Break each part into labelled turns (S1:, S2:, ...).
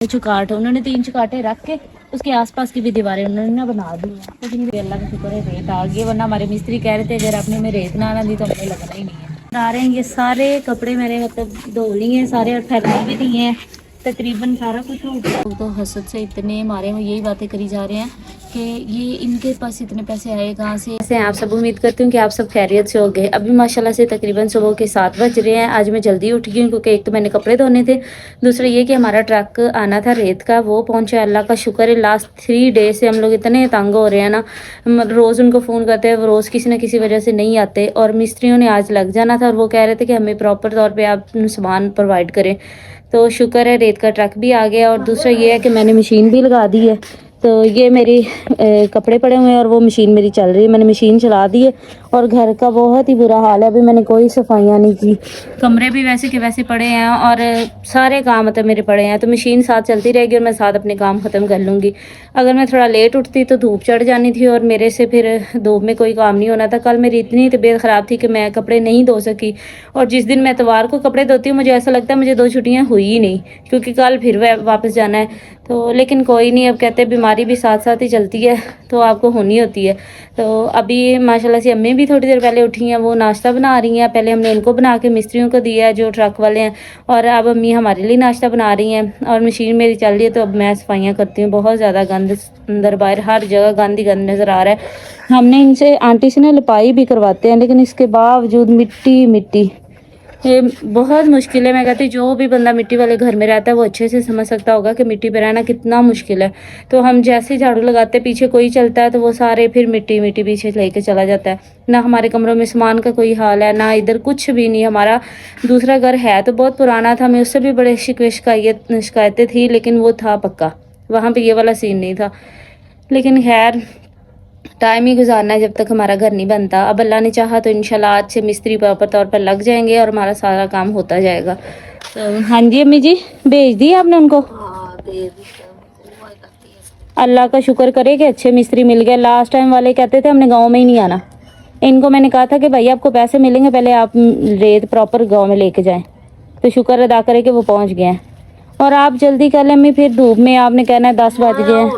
S1: चुकाट उन्होंने 3 चुकाटे रख के उसके आसपास की भी दीवारें उन्होंने ना बना दी हैं। लेकिन अल्लाह का शुक्र है रेत आ गई, वरना हमारे मिस्त्री कह रहे थे अगर आपने में रेत ना आना दी तो हमें लगना ही नहीं है। आ रहे हैं ये सारे कपड़े मैंने मतलब धो लिए हैं सारे और फैला भी दिए हैं, तकरीबन सारा कुछ हो गया। तो हसद से इतने मारे हुए यही बातें करी जा रहे हैं कि ये इनके पास इतने पैसे आए कहाँ से। आप सब उम्मीद करती हूँ कि आप सब खैरियत से हो गए। अभी माशाल्लाह से तकरीबन सुबह के 7 बज रहे हैं। आज मैं जल्दी उठ गई हूँ क्योंकि एक तो मैंने कपड़े धोने थे, दूसरा ये कि हमारा ट्रक आना था रेत का, वो पहुँचा। अल्लाह का शुक्र है लास्ट 3 डे से हम लोग इतने तंग हो रहे हैं ना, रोज़ उनको फ़ोन करते हैं, वो रोज़ किसी न किसी वजह से नहीं आते। और मिस्त्रियों ने आज लग जाना था और वो कह रहे थे कि हमें प्रॉपर तौर पर आप सामान प्रोवाइड करें। तो शुक्र है रेत का ट्रक भी आ गया। और दूसरा ये है कि मैंने मशीन भी लगा दी है, तो ये मेरी कपड़े पड़े हुए हैं और वो मशीन मेरी चल रही है। मैंने मशीन चला दी है और घर का बहुत ही बुरा हाल है। अभी मैंने कोई सफाइयाँ नहीं की, कमरे भी वैसे के वैसे पड़े हैं और सारे काम मतलब मेरे पड़े हैं। तो मशीन साथ चलती रहेगी और मैं साथ अपने काम ख़त्म कर लूँगी। अगर मैं थोड़ा लेट उठती तो धूप चढ़ जानी थी और मेरे से फिर धूप में कोई काम नहीं होना था। कल मेरी इतनी तबीयत ख़राब थी कि मैं कपड़े नहीं धो सकी, और जिस दिन मैं इतवार को कपड़े धोती हूँ मुझे ऐसा लगता है मुझे 2 छुट्टियाँ हुई ही नहीं, क्योंकि कल फिर वापस जाना है। तो लेकिन कोई नहीं, अब कहते हैं बीमारी भी साथ साथ ही चलती है तो आपको होनी होती है। तो अभी माशाल्लाह से अम्मी भी थोड़ी देर पहले उठी हैं, वो नाश्ता बना रही हैं। पहले हमने इनको बना के मिस्त्रियों को दिया है जो ट्रक वाले हैं, और अब अम्मी हमारे लिए नाश्ता बना रही हैं और मशीन मेरी चल रही है। तो अब मैं सफाइयाँ करती हूँ। बहुत ज़्यादा गंद अंदर बाहर हर जगह गंद ही गंद नज़र आ रहा है। हमने इनसे आंटी से ना लिपाई भी करवाते हैं, लेकिन इसके बावजूद मिट्टी मिट्टी, ये बहुत मुश्किल है। मैं कहती हूँ जो भी बंदा मिट्टी वाले घर में रहता है वो अच्छे से समझ सकता होगा कि मिट्टी पे रहना कितना मुश्किल है। तो हम जैसे ही झाड़ू लगाते पीछे कोई चलता है तो वो सारे फिर मिट्टी मिट्टी पीछे लेके चला जाता है। ना हमारे कमरों में सामान का कोई हाल है, ना इधर कुछ भी नहीं। हमारा दूसरा घर है तो बहुत पुराना था, हमें उससे भी बड़े शिकायतें थी, लेकिन वो था पक्का, वहाँ पर ये वाला सीन नहीं था। लेकिन खैर टाइम ही गुजारना है जब तक हमारा घर नहीं बनता। अब अल्लाह ने चाहा तो इंशाल्लाह आज से मिस्त्री प्रॉपर तौर पर लग जाएंगे और हमारा सारा काम होता जाएगा। तो हाँ जी अम्मी जी, भेज दी आपने उनको? अल्लाह का शुक्र करे कि अच्छे मिस्त्री मिल गए। लास्ट टाइम वाले कहते थे हमने गाँव में ही नहीं आना। इनको मैंने कहा था कि भाई आपको पैसे मिलेंगे, पहले आप रेत प्रॉपर गाँव में लेके जाएँ। तो शुक्र अदा करे कि वो पहुँच गए हैं। और आप जल्दी कर लें अम्मी, फिर धूप में आपने कहना है 10 बज गए हैं।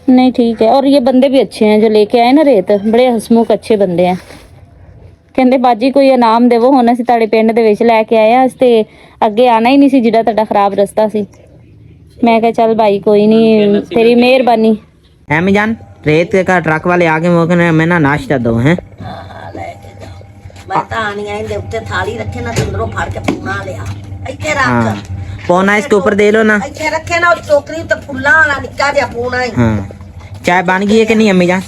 S1: नहीं ठीक है। और ये बंदे भी अच्छे हैं जो लेके आए ना रेत, बड़े हसमुख अच्छे बंदे हैं। कहते बाजी कोई इनाम देवो, ਹੁਣ ਅਸੀਂ ਤੁਹਾਡੇ ਪਿੰਡ ਦੇ ਵਿੱਚ ਲੈ ਕੇ ਆਏ ਆ ਤੇ ਅੱਗੇ ਆਣਾ ਹੀ ਨਹੀਂ ਸੀ ਜਿਹੜਾ ਤੁਹਾਡਾ ਖਰਾਬ ਰਸਤਾ ਸੀ। मैं कहा चल भाई कोई नहीं, तेरी मेहरबानी।
S2: अम्मी जान रेत का ट्रक वाले आगे वो मैं ना नाश्ता दो हैं। पौना इसके ऊपर दे लो ना। हाँ चाय बन गई है कि नहीं अम्मी जान?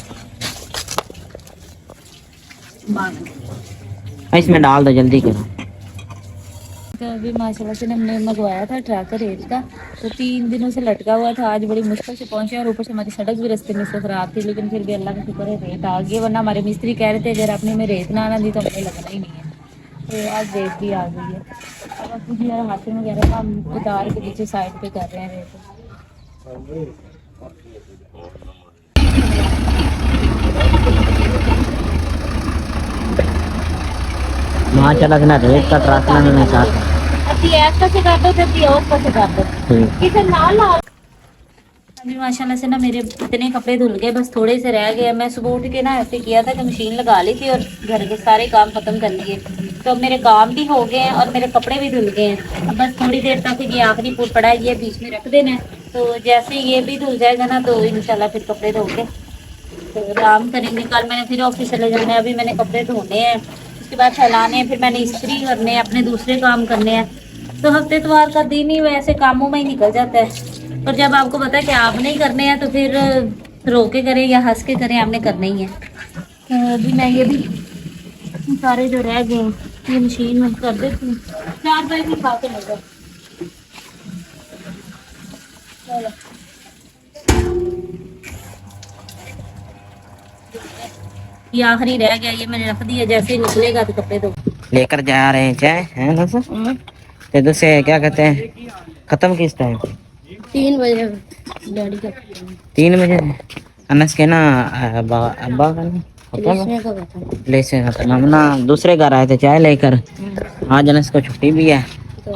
S2: इसमें डाल दो जल्दी करो।
S1: तो अभी माशाल्लाह से हमने मंगवाया था ट्रक रेत का, तो 3 दिनों से लटका हुआ था। आज बड़ी मुश्किल से पहुंचे और ऊपर से हमारी सड़क भी रास्ते में से खराब थी, लेकिन फिर भी अल्लाह का शुक्र है रेत आ गई। वरना हमारे मिस्त्री कह रहे थे अगर आपने में रेत ना आना दी तो हमें लगना ही नहीं है। तो आज रेत भी आ गई है। अब कुछ यार हाथों वगैरह हम उतार के नीचे साइड पे कर रहे हैं रेत।
S2: माशाल्लाह से ना रेत का ट्रक ना मैंने चाहता
S1: अभी माशाल्लाह से ना मेरे इतने कपड़े धुल गए, बस थोड़े से रह गए। मैं सुबह उठ के ना ऐसे किया था कि मशीन लगा ली थी और घर के सारे काम खत्म कर लिए। तो अब मेरे काम भी हो गए हैं और मेरे कपड़े भी धुल गए हैं। अब बस थोड़ी देर तक ये आखिरी फूट पड़ा है, ये बीच में रख देना है। तो जैसे ये भी धुल जाएगा ना तो इंशाल्लाह फिर कपड़े धो के तो आराम करेंगे। कल मैंने फिर ऑफिस चले जाना है। अभी मैंने कपड़े धोने हैं, उसके बाद फैलाने हैं, फिर मैंने इस्त्री करने हैं, अपने दूसरे काम करने हैं। तो हफ्ते इतवार का दिन ही वैसे कामों में ही निकल जाता है। और जब आपको पता है कि आपने ही करने हैं तो फिर रो के करें या हंस के करें, आपने करने ही है। तो अभी मैं ये भी सारे जो रह गए ये मशीन में कर देती हूँ। 4 बजे भी खा के लगा चलो। ये आखिरी रह गया, ये मैंने रख दिया। जैसे ही निकलेगा तो कपड़े धो
S2: लेकर जा रहे हैं चाय है ना सर? तो से क्या कहते हैं खत्म किस टाइम?
S1: 3 बजे गाड़ी का
S2: 3 बजे। अनस के ना अब्बा का लेसे खत्म। हम ना दूसरे घर आए थे चाय लेकर। आज अनस को छुट्टी भी है।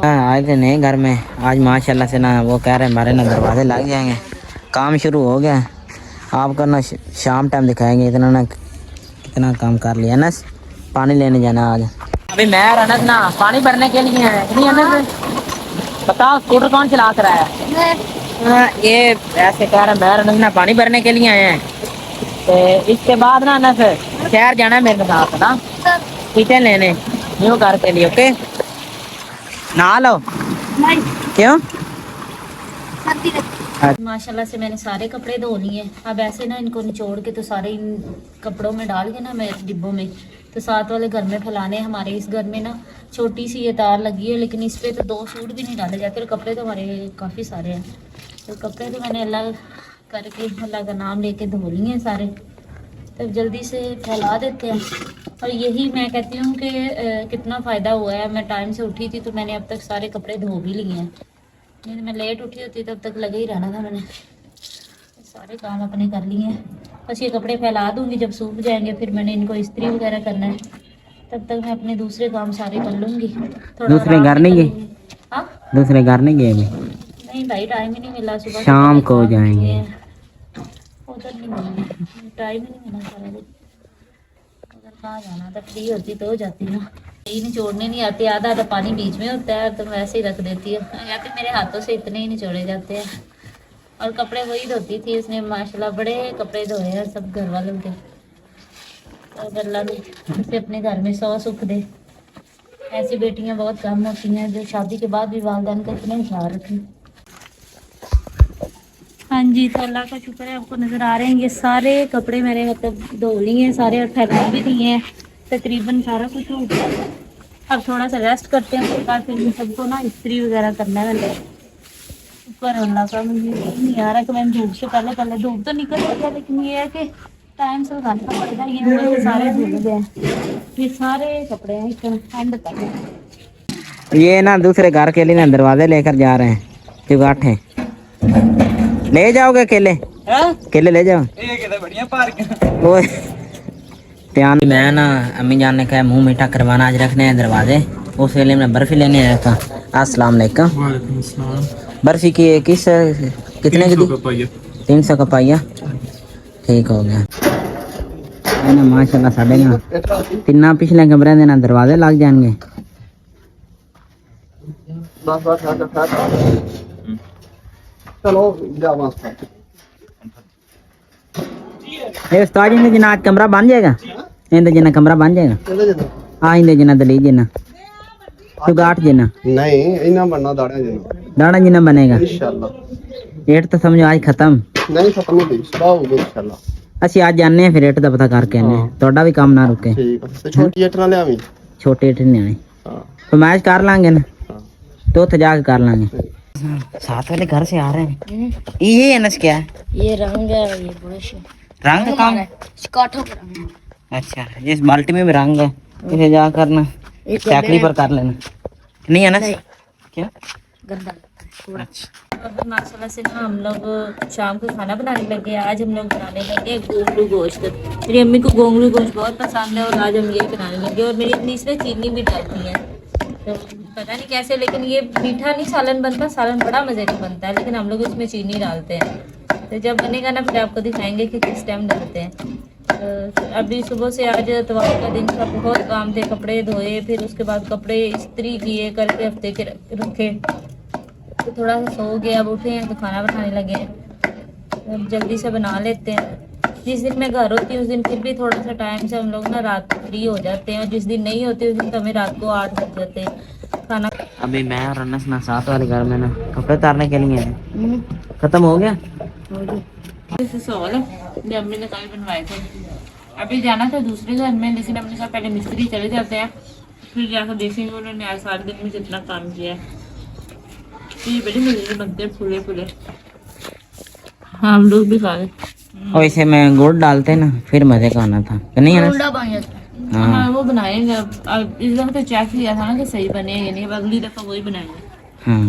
S2: आए थे नए घर में। आज माशाल्लाह से ना वो कह रहे हैं हमारे ना दरवाजे लग जाएंगे। काम शुरू हो गया। आपको ना शाम टाइम दिखाएंगे इतना ना कितना काम कर लिया। अनस पानी लेने जाना आज। अभी मैं और अनस ना पानी भरने के लिए हैं। नहीं अनस बताओ स्कूटर कौन चला कर आया? ये ऐसे कह रहे हैं मैं और अनस ना पानी भरने के लिए आए हैं। तो इसके बाद ना अनस शहर जाना है मेरे साथ ना किचन लेने न्यू कार के लिए। ओके नहा लो। नहीं क्यों?
S1: माशाल्लाह से मैंने सारे कपड़े धो लिए। अब ऐसे ना इनको निचोड़ के तो सारे इन कपड़ों में डाल के ना मैं डिब्बों में तो साथ वाले घर में फैलाने। हमारे इस घर में ना छोटी सी ये तार लगी है लेकिन इस पे तो 2 सूट भी नहीं डाले जाते और कपड़े तो हमारे काफ़ी सारे हैं। तो कपड़े तो मैंने अल्लाह करके अल्लाह का नाम लेके धो लिए हैं सारे। तो जल्दी से फैला देते हैं। और यही मैं कहती हूँ कि कितना फ़ायदा हुआ है। मैं टाइम से उठी थी तो मैंने अब तक सारे कपड़े धो भी लिए हैं। नहीं तो मैं लेट उठी होती तब तक लगे ही रहना था। मैंने सारे काम अपने कर लिए हैं। बस ये कपड़े फैला दूँगी जब सूख जाएंगे फिर मैंने इनको इस्त्री वगैरह करना है। तब तक मैं अपने दूसरे काम सारे कर लूँगी।
S2: दूसरे घर नहीं गए?
S1: हाँ
S2: दूसरे घर नहीं गए?
S1: नहीं भाई टाइम ही नहीं मिला। सुबह
S2: शाम को जाएंगे।
S1: उधर नहीं मिला टाइम ही नहीं मिला सारा दिन। उधर कहाँ जाना था? फ्री होती तो हो जाती ना। यही निचोड़ने नहीं आती। आधा आधा पानी बीच में होता है तो वैसे ही रख देती है। या तो मेरे हाथों से इतने ही निचोड़े जाते हैं। और कपड़े वही धोती थी। उसने माशाल्लाह बड़े कपड़े धोए हैं सब घर वालों के। तो अल्लाह उसे अपने घर में 100 सुख दे। ऐसी बेटियां बहुत कम होती हैं जो शादी के बाद भी वालिदैन का इतना ख्याल रखें। हाँ जी तो अल्लाह का शुक्र है आपको नज़र आ रहे हैं ये सारे कपड़े मैंने मतलब धो लिए हैं सारे और फैला भी दिए हैं। तकरीबन सारा कुछ हो गया। अब थोड़ा सा रेस्ट करते हैं उसके बाद फिर सबको ना इस्त्री वगैरह करना है। मैंने ऊपर अल्लाह का मुझे नहीं आ रहा कि मैंने धूप से पहले धूप तो निकल गया लेकिन ये है कि टाइम से लगाना पड़ेगा। ये सारे धुल गए। ये सारे कपड़े हैं इस एंड तक।
S2: ये ना दूसरे घर के लिए ना दरवाजे लेकर जा रहे हैं। जुगाट है ले जाओगे केले? केले ले जाओ। वो ध्यान मैं ना अम्मी जान ने कहा मुंह मीठा करवाना आज रखने हैं दरवाजे। उस वेले में बर्फी लेने आया था। अस्सलाम वालेकुम। बर्फी की किस कितने की दी? 300 का पाइया। ठीक हो गया ना माशाल्लाह। साढ़े ना तिना पिछले कमरे दे ना दरवाजे लग जाएंगे।
S3: चलो
S2: ये उस्ताद जी जिना आज कमरा बन जाएगा। इंदे जिना कमरा बन जाएगा। हाँ इंदे जिना दलीज जिना जुगाट जिना
S3: नहीं इना बनना
S2: दाड़ा जिना बनेगा
S3: इंशाल्लाह।
S2: रेट तो समझो आज खत्म
S3: नहीं खत्म नहीं सुबह होगी इंशाल्लाह।
S2: ਅਸੀਂ ਅੱਜ ਜਾਣੇ ਆ ਫਿਰ ਰੇਟ ਦਾ ਪਤਾ ਕਰਕੇ ਆਨੇ ਆ। ਤੁਹਾਡਾ ਵੀ ਕੰਮ ਨਾ ਰੁਕੇ।
S3: ठीक है तो छोटी एट ना ले आवी।
S2: छोटे एट नहीं आए
S3: हां
S2: तो मैच कर लांगे ना।
S3: हां
S2: तो उठ जाके कर लांगे। साथ वाले घर से आ रहे हैं। ये नस क्या है?
S1: ये रंग है ये ब्रश
S2: रंग काम है
S1: स्कॉटो का रंग है।
S2: अच्छा इस बाल्टी में भी रंग है। इसे जा करना टैकली पर कर लेना। नहीं है ना क्या
S1: गंदा
S2: अच्छा।
S1: अब माशाल्लाह से ना हम लोग शाम को खाना बनाने लगे। आज हम लोग बनाने लगे गोंगलू गोश्त। मेरी अम्मी को गोंगलू गोश्त बहुत पसंद है और आज हम ये बनाने लगे। और मेरी अम्मी इसमें चीनी भी डालती है तो पता नहीं कैसे लेकिन ये मीठा नहीं सालन बनता। सालन बड़ा मज़े का बनता है लेकिन हम लोग इसमें चीनी डालते हैं। तो जब बनेगा ना फिर आपको दिखाएंगे कि किस टाइम डालते हैं। तो अभी सुबह से आज इतवार का दिन का बहुत काम थे। कपड़े धोए फिर उसके बाद कपड़े इस्त्री किए करके हफ्ते के रखे तो थोड़ा सा सो गए। अब उठे हैं तो खाना बनाने लगे हैं। अब जल्दी से बना लेते हैं। जिस दिन मैं घर होती हूँ उस दिन फिर भी थोड़ा सा टाइम से हम लोग ना रात को फ्री हो जाते हैं और जिस दिन नहीं होती उस दिन तो हमें रात को 8 बज जाते हैं खाना।
S2: अभी मैं और अनस ना साथ वाले घर में ना कपड़े उतारने के लिए हैं। खत्म हो गया
S1: सवाल है जो अम्मी ने कल बनवाए थे। अभी जाना था दूसरे घर में लेकिन हमने कहा पहले मिस्त्री चले जाते हैं फिर जाकर देखेंगे उन्होंने आज सारे दिन में जितना काम किया है। ये बड़ी मजे बनते हैं फूले फूले। हाँ हम लोग भी खा रहे।
S2: और इसे मैं गुड़ डालते ना फिर मजे का आना था कि नहीं है ना।
S1: हाँ वो बनाएंगे। अब इस दफा तो चेक किया था ना कि सही बने या नहीं। अब अगली दफा वही बनाएंगे।
S2: हाँ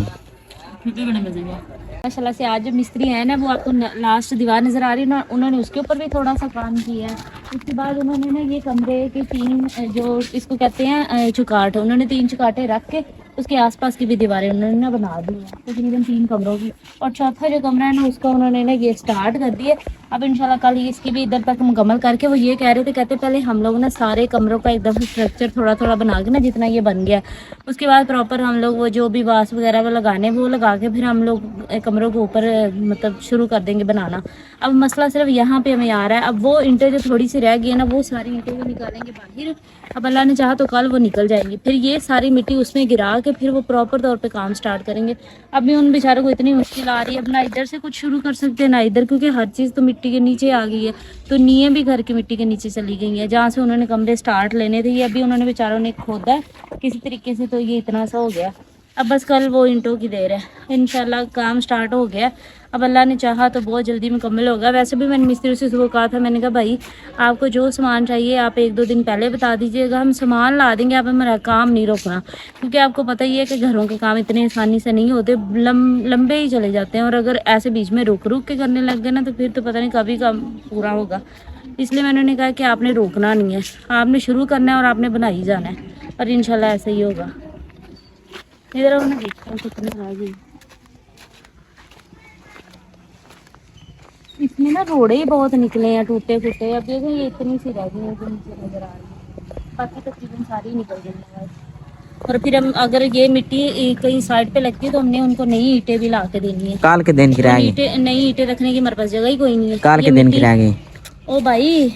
S1: भी बड़े मजे का। माशाल्लाह से आज जो मिस्त्री है ना, वो आपको लास्ट दीवार नज़र आ रही है ना, उन्होंने उसके ऊपर भी थोड़ा सा काम किया है। उसके बाद उन्होंने ना ये कमरे के 3 जो इसको कहते हैं चुकाट, उन्होंने 3 चुकाटे रख के उसके आसपास की भी दीवारें उन्होंने ना बना दी हैं, तकरीबन 3 कमरों की। और चौथा जो कमरा है ना, उसका उन्होंने ना ये स्टार्ट कर दिया। अब इंशाल्लाह कल इसकी भी इधर तक मुकम्मल करके वो ये कह रहे थे, कहते पहले हम लोग ना सारे कमरों का एक दफ़ा स्ट्रक्चर थोड़ा थोड़ा बना के ना, जितना ये बन गया, उसके बाद प्रॉपर हम लोग वो जो भी वास वगैरह वो लगाने वो लगा के फिर हम लोग कमरों के ऊपर मतलब शुरू कर देंगे बनाना। अब मसला सिर्फ यहाँ पे हमें आ रहा है। अब वो ईंटें जो थोड़ी सी रह गई है ना, वो सारी ईंटें वो निकालेंगे बाहर। अब अल्लाह ने चाहा तो कल वो निकल जाएंगी, फिर ये सारी मिट्टी उसमें गिरा के फिर वो प्रॉपर तौर पे काम स्टार्ट करेंगे। अभी उन बेचारों को इतनी मुश्किल आ रही है, अब ना इधर से कुछ शुरू कर सकते हैं ना इधर, क्योंकि हर चीज़ तो मिट्टी के नीचे आ गई है। तो नींवें भी घर की मिट्टी के नीचे चली गई हैं, जहाँ से उन्होंने कमरे स्टार्ट लेने थे, ये अभी उन्होंने बेचारों ने खोदा है किसी तरीके से, तो ये इतना सा हो गया। अब बस कल वो ईंटों की देर है, इंशाल्लाह काम स्टार्ट हो गया। अब अल्लाह ने चाहा तो बहुत जल्दी मुकम्मल होगा। वैसे भी मैंने मिस्त्री से सुबह कहा था, मैंने कहा भाई आपको जो सामान चाहिए आप 1-2 दिन पहले बता दीजिएगा, हम सामान ला देंगे, आप हमारा काम नहीं रोकना। क्योंकि आपको पता ही है कि घरों के काम इतने आसानी से नहीं होते, लंबे ही चले जाते हैं। और अगर ऐसे बीच में रुक रुक के करने लग गए ना, तो फिर तो पता नहीं कभी काम पूरा होगा। इसलिए मैंने उन्हें कहा कि आपने रोकना नहीं है, आपने शुरू करना है और आपने बना ही जाना है, और इंशाल्लाह ऐसा ही होगा। इधर आओ ना, देखता हूँ कितनी रह गई। इसमें ना रोड़े ही बहुत निकले हैं टूटे फूटे। अब देखो ये इतनी सी रह गई है जो नीचे नजर आ रही है, बाकी तकरीबन सारी निकल गई है। और फिर हम अगर ये मिट्टी कहीं साइड पे लगती है तो हमने उनको नई ईंटें भी ला के देनी है।
S2: काल के दिन गिरा गई,
S1: नई ईंटें रखने की हमारे पास जगह ही कोई नहीं है।
S2: काल के दिन गिरा गई।
S1: ओ भाई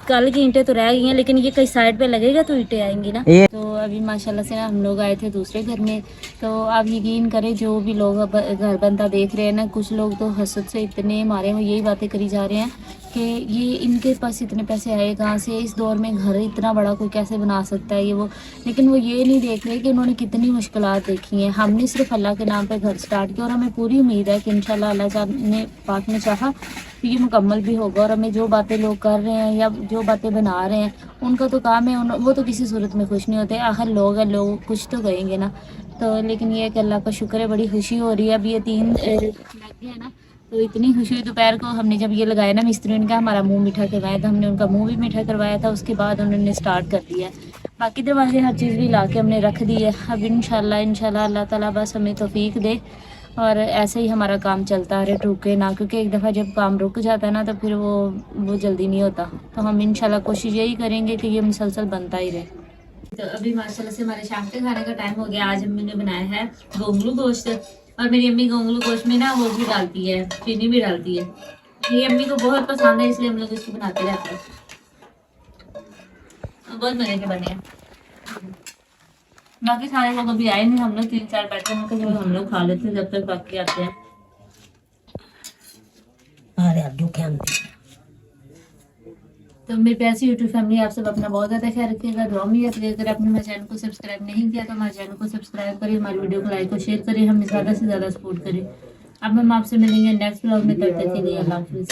S1: कल की ईंटें तो रह गई हैं, लेकिन ये कहीं साइड पे लगेगा तो ईंटें आएंगी ना। तो अभी माशाल्लाह से ना हम लोग आए थे दूसरे घर में, तो आप यकीन करें जो भी लोग अब घर बनता देख रहे हैं ना, कुछ लोग तो हसद से इतने मारे हैं, यही बातें करी जा रहे हैं कि ये इनके पास इतने पैसे आए कहाँ से, इस दौर में घर इतना बड़ा कोई कैसे बना सकता है ये वो। लेकिन वो ये नहीं देख रहे कि उन्होंने कितनी मुश्किलात देखी हैं। हमने सिर्फ अल्लाह के नाम पे घर स्टार्ट किया और हमें पूरी उम्मीद है कि इंशाल्लाह अल्लाह ने पाक ने चाहा तो ये मुकम्मल भी होगा। और हमें जो बातें लोग कर रहे हैं या जो बातें बना रहे हैं, उनका तो काम है, वो तो किसी सूरत में खुश नहीं होते। आखिर लोग हैं, लोग कुछ तो कहेंगे ना। तो लेकिन ये कि अल्लाह का शुक्र है, बड़ी खुशी हो रही है। अब ये 3 लग गए ना, तो इतनी खुशी हुई। दोपहर को हमने जब ये लगाया ना, मिस्त्री ने कहा हमारा मुंह मीठा करवाया था, हमने उनका मुंह भी मीठा करवाया था। उसके बाद उन्होंने स्टार्ट कर दिया। बाकी दरवाजे हर चीज़ भी ला के हमने रख दी है। अब इंशाल्लाह अल्लाह ताला बस हमें तौफीक दे और ऐसे ही हमारा काम चलता रहे, रुके ना। क्योंकि एक दफ़ा जब काम रुक जाता है ना, तो फिर वो जल्दी नहीं होता। तो हम इंशाल्लाह कोशिश यही करेंगे कि ये मुसलसल बनता ही रहे। तो अभी माशाल्लाह से हमारे शाम के खाने का टाइम हो गया। आज अम्मी ने बनाया है गोंगलू गोश्त, और मेरी अम्मी गोंगलू गोश्त में ना वो भी डालती है, चीनी भी डालती है। ये अम्मी को बहुत पसंद है, इसलिए हम लोग इसको बनाते रहते हैं। बहुत मजे के बने हैं। बाकी सारे लोग अभी आए नहीं, हम लोग 3-4 बैठे हैं, तो हम लोग खा लेते हैं जब तक बाकी आते हैं। तो मेरी प्यारी यूट्यूब फैमिली, आप सब अपना बहुत ज़्यादा ख्याल रखिएगा, दुआ में याद रखिएगा। अगर आपने हमारे चैनल को सब्सक्राइब नहीं किया तो हमारे चैनल को सब्सक्राइब करिए, हमारी वीडियो को लाइक और शेयर करिए, हमें ज़्यादा से ज़्यादा सपोर्ट करिए। अब हम आपसे मिलेंगे नेक्स्ट व्लॉग में, तब तक के लिए अल्लाह हाफिज़।